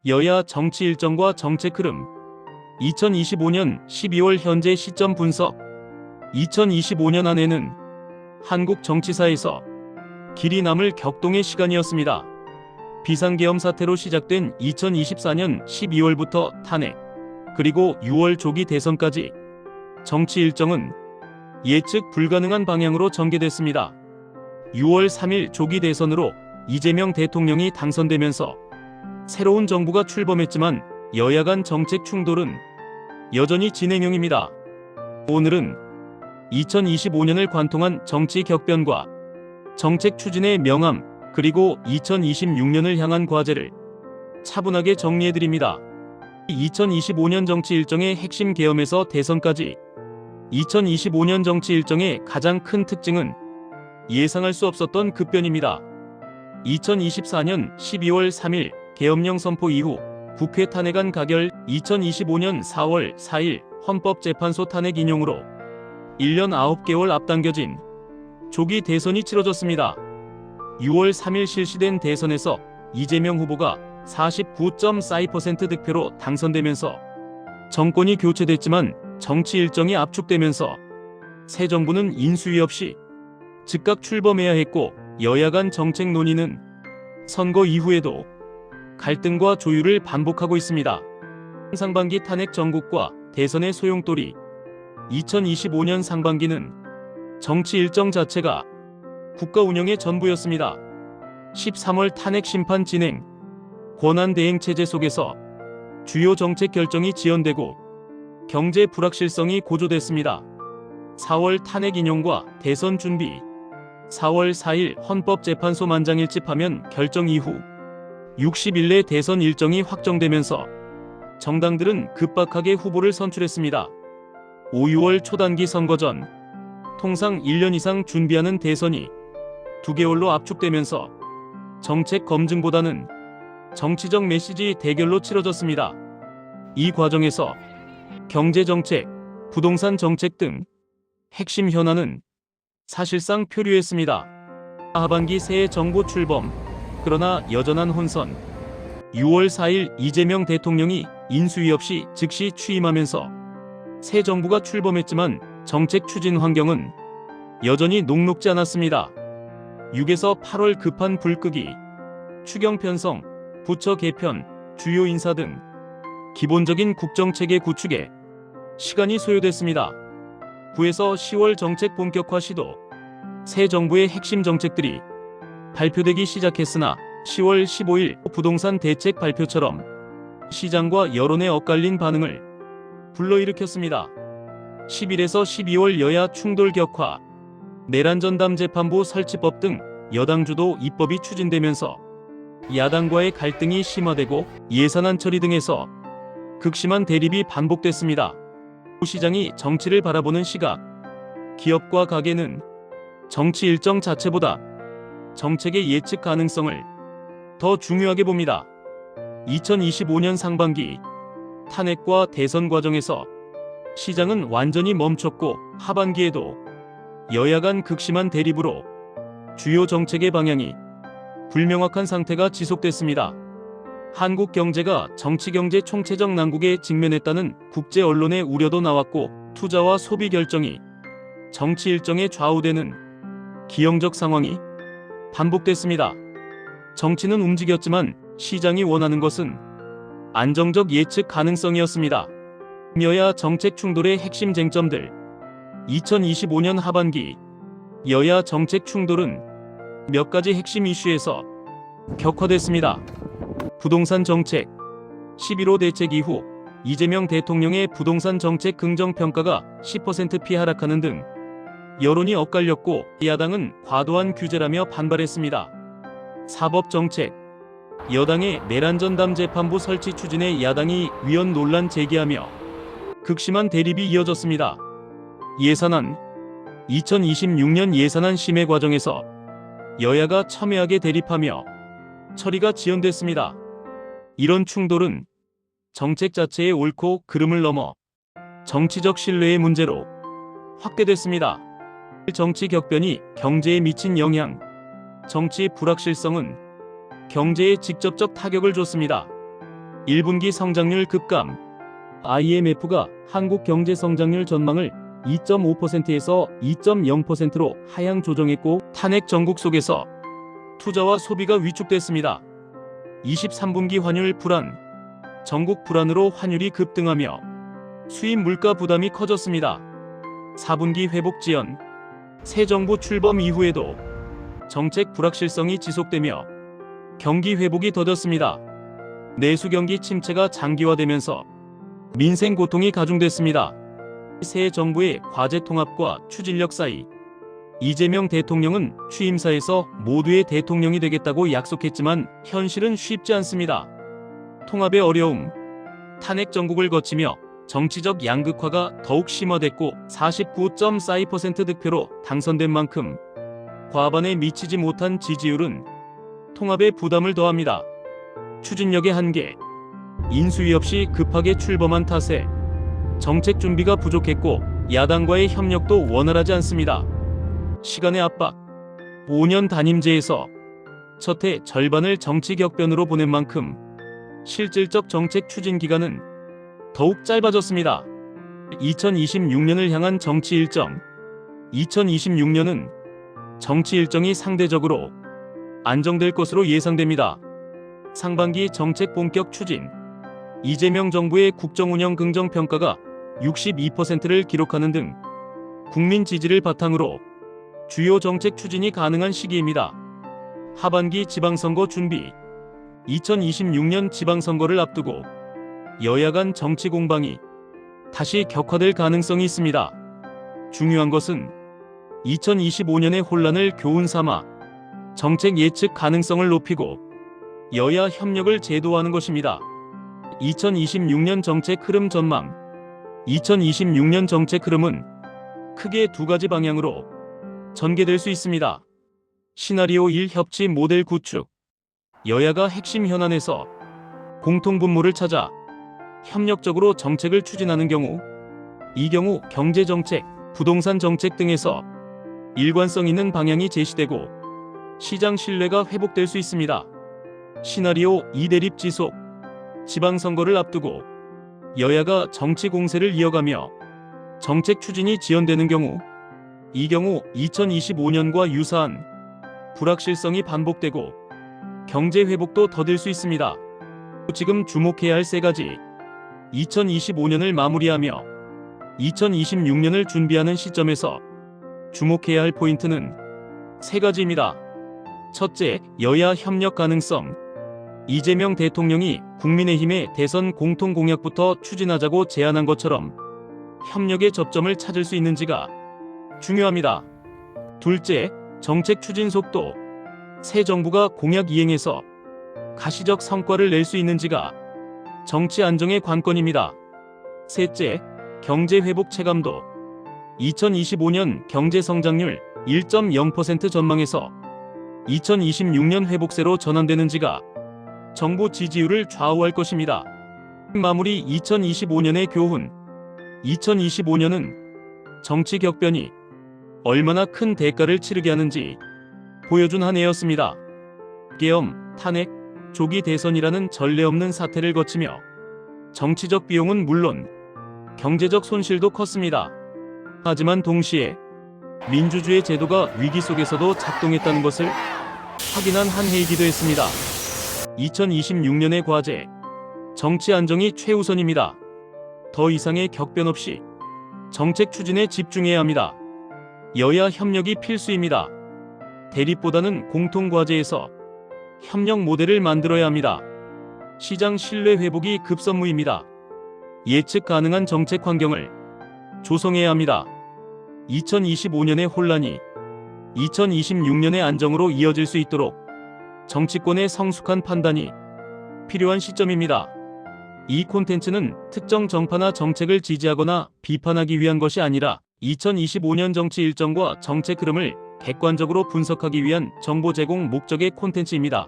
여야 정치 일정과 정책 흐름 2025년 12월 현재 시점 분석 2025년 한 해는 한국 정치사에서 길이 남을 격동의 시간이었습니다. 비상계엄 사태로 시작된 2024년 12월부터 탄핵, 그리고 6월 조기 대선까지 정치 일정은 예측 불가능한 방향으로 전개됐습니다. 6월 3일 조기 대선으로 이재명 대통령이 당선되면서 새로운 정부가 출범했지만 여야 간 정책 충돌은 여전히 진행형입니다. 오늘은 2025년을 관통한 정치 격변과 정책 추진의 명암, 그리고 2026년을 향한 과제를 차분하게 정리해드립니다. 2025년 정치 일정의 핵심 계엄에서 대선까지 2025년 정치 일정의 가장 큰 특징은 예상할 수 없었던 급변입니다. 2024년 12월 3일 계엄령 선포 이후 국회 탄핵안 가결, 2025년 4월 4일 헌법재판소 탄핵 인용으로 1년 9개월 앞당겨진 조기 대선이 치러졌습니다. 6월 3일 실시된 대선에서 이재명 후보가 49.42% 득표로 당선되면서 정권이 교체됐지만 정치 일정이 압축되면서 새 정부는 인수위 없이 즉각 출범해야 했고, 여야 간 정책 논의는 선거 이후에도 갈등과 조율을 반복하고 있습니다. 상반기 탄핵 정국과 대선의 소용돌이 2025년 상반기는 정치 일정 자체가 국가 운영의 전부였습니다. 13월 탄핵 심판 진행, 권한 대행 체제 속에서 주요 정책 결정이 지연되고 경제 불확실성이 고조됐습니다. 4월 탄핵 인용과 대선 준비, 4월 4일 헌법재판소 만장일치 파면 결정 이후 60일 내 대선 일정이 확정되면서 정당들은 급박하게 후보를 선출했습니다. 5, 6월 초단기 선거 전 통상 1년 이상 준비하는 대선이 2개월로 압축되면서 정책 검증보다는 정치적 메시지 대결로 치러졌습니다. 이 과정에서 경제정책, 부동산 정책 등 핵심 현안은 사실상 표류했습니다. 하반기 새해 정부 출범, 그러나 여전한 혼선. 6월 4일 이재명 대통령이 인수위 없이 즉시 취임하면서 새 정부가 출범했지만 정책 추진 환경은 여전히 녹록지 않았습니다. 6에서 8월 급한 불 끄기, 추경 편성, 부처 개편, 주요 인사 등 기본적인 국정체계 구축에 시간이 소요됐습니다. 9에서 10월 정책 본격화 시도, 새 정부의 핵심 정책들이 발표되기 시작했으나 10월 15일 부동산 대책 발표처럼 시장과 여론에 엇갈린 반응을 불러일으켰습니다. 11에서 12월 여야 충돌 격화, 내란전담 재판부 설치법 등 여당 주도 입법이 추진되면서 야당과의 갈등이 심화되고 예산안 처리 등에서 극심한 대립이 반복됐습니다. 시장이 정치를 바라보는 시각, 기업과 가게는 정치 일정 자체보다 정책의 예측 가능성을 더 중요하게 봅니다. 2025년 상반기 탄핵과 대선 과정에서 시장은 완전히 멈췄고, 하반기에도 여야 간 극심한 대립으로 주요 정책의 방향이 불명확한 상태가 지속됐습니다. 한국 경제가 정치경제 총체적 난국에 직면했다는 국제 언론의 우려도 나왔고, 투자와 소비 결정이 정치 일정에 좌우되는 기형적 상황이 반복됐습니다. 정치는 움직였지만 시장이 원하는 것은 안정적 예측 가능성이었습니다. 여야 정책 충돌의 핵심 쟁점들. 2025년 하반기 여야 정책 충돌은 몇 가지 핵심 이슈에서 격화됐습니다. 부동산 정책. 11호 대책 이후 이재명 대통령의 부동산 정책 긍정평가가 10%피 하락하는 등 여론이 엇갈렸고, 야당은 과도한 규제라며 반발했습니다. 사법 정책. 여당의 내란전담 재판부 설치 추진에 야당이 위헌 논란 제기하며 극심한 대립이 이어졌습니다. 예산안. 2026년 예산안 심의 과정에서 여야가 첨예하게 대립하며 처리가 지연됐습니다. 이런 충돌은 정책 자체의 옳고 그름을 넘어 정치적 신뢰의 문제로 확대됐습니다. 정치 격변이 경제에 미친 영향. 정치 불확실성은 경제에 직접적 타격을 줬습니다. 1분기 성장률 급감. IMF가 한국 경제 성장률 전망을 2.5%에서 2.0%로 하향 조정했고, 탄핵 정국 속에서 투자와 소비가 위축됐습니다. 23분기 환율 불안. 전국 불안으로 환율이 급등하며 수입 물가 부담이 커졌습니다. 4분기 회복 지연. 새 정부 출범 이후에도 정책 불확실성이 지속되며 경기 회복이 더뎠습니다. 내수 경기 침체가 장기화되면서 민생 고통이 가중됐습니다. 새 정부의 과제 통합과 추진력 사이. 이재명 대통령은 취임사에서 모두의 대통령이 되겠다고 약속했지만 현실은 쉽지 않습니다. 통합의 어려움. 탄핵 정국을 거치며 정치적 양극화가 더욱 심화됐고 49.4% 득표로 당선된 만큼 과반에 미치지 못한 지지율은 통합에 부담을 더합니다. 추진력의 한계. 인수위 없이 급하게 출범한 탓에 정책 준비가 부족했고 야당과의 협력도 원활하지 않습니다. 시간의 압박. 5년 단임제에서 첫 해 절반을 정치 격변으로 보낸 만큼 실질적 정책 추진 기간은 더욱 짧아졌습니다. 2026년을 향한 정치 일정. 2026년은 정치 일정이 상대적으로 안정될 것으로 예상됩니다. 상반기 정책 본격 추진. 이재명 정부의 국정운영 긍정평가가 62%를 기록하는 등 국민 지지를 바탕으로 주요 정책 추진이 가능한 시기입니다. 하반기 지방선거 준비. 2026년 지방선거를 앞두고 여야 간 정치 공방이 다시 격화될 가능성이 있습니다. 중요한 것은 2025년의 혼란을 교훈 삼아 정책 예측 가능성을 높이고 여야 협력을 제도화하는 것입니다. 2026년 정책 흐름 전망. 2026년 정책 흐름은 크게 두 가지 방향으로 전개될 수 있습니다. 시나리오 1 협치 모델 구축. 여야가 핵심 현안에서 공통분모를 찾아 협력적으로 정책을 추진하는 경우, 이 경우 경제정책, 부동산 정책 등에서 일관성 있는 방향이 제시되고 시장 신뢰가 회복될 수 있습니다. 시나리오 2 대립 지속. 지방선거를 앞두고 여야가 정치 공세를 이어가며 정책 추진이 지연되는 경우, 이 경우 2025년과 유사한 불확실성이 반복되고 경제 회복도 더딜 수 있습니다. 지금 주목해야 할 세 가지. 2025년을 마무리하며 2026년을 준비하는 시점에서 주목해야 할 포인트는 세 가지입니다. 첫째, 여야 협력 가능성. 이재명 대통령이 국민의힘의 대선 공통 공약부터 추진하자고 제안한 것처럼 협력의 접점을 찾을 수 있는지가 중요합니다. 둘째, 정책 추진 속도. 새 정부가 공약 이행에서 가시적 성과를 낼 수 있는지가 정치 안정의 관건입니다. 셋째, 경제 회복 체감도. 2025년 경제 성장률 1.0% 전망에서 2026년 회복세로 전환되는지가 정부 지지율을 좌우할 것입니다. 마무리. 2025년의 교훈. 2025년은 정치 격변이 얼마나 큰 대가를 치르게 하는지 보여준 한 해였습니다. 계엄, 탄핵, 조기 대선이라는 전례 없는 사태를 거치며 정치적 비용은 물론 경제적 손실도 컸습니다. 하지만 동시에 민주주의 제도가 위기 속에서도 작동했다는 것을 확인한 한 해이기도 했습니다. 2026년의 과제. 정치 안정이 최우선입니다. 더 이상의 격변 없이 정책 추진에 집중해야 합니다. 여야 협력이 필수입니다. 대립보다는 공통 과제에서 협력 모델을 만들어야 합니다. 시장 신뢰 회복이 급선무입니다. 예측 가능한 정책 환경을 조성해야 합니다. 2025년의 혼란이 2026년의 안정으로 이어질 수 있도록 정치권의 성숙한 판단이 필요한 시점입니다. 이 콘텐츠는 특정 정파나 정책을 지지하거나 비판하기 위한 것이 아니라 2025년 정치 일정과 정책 흐름을 객관적으로 분석하기 위한 정보 제공 목적의 콘텐츠입니다.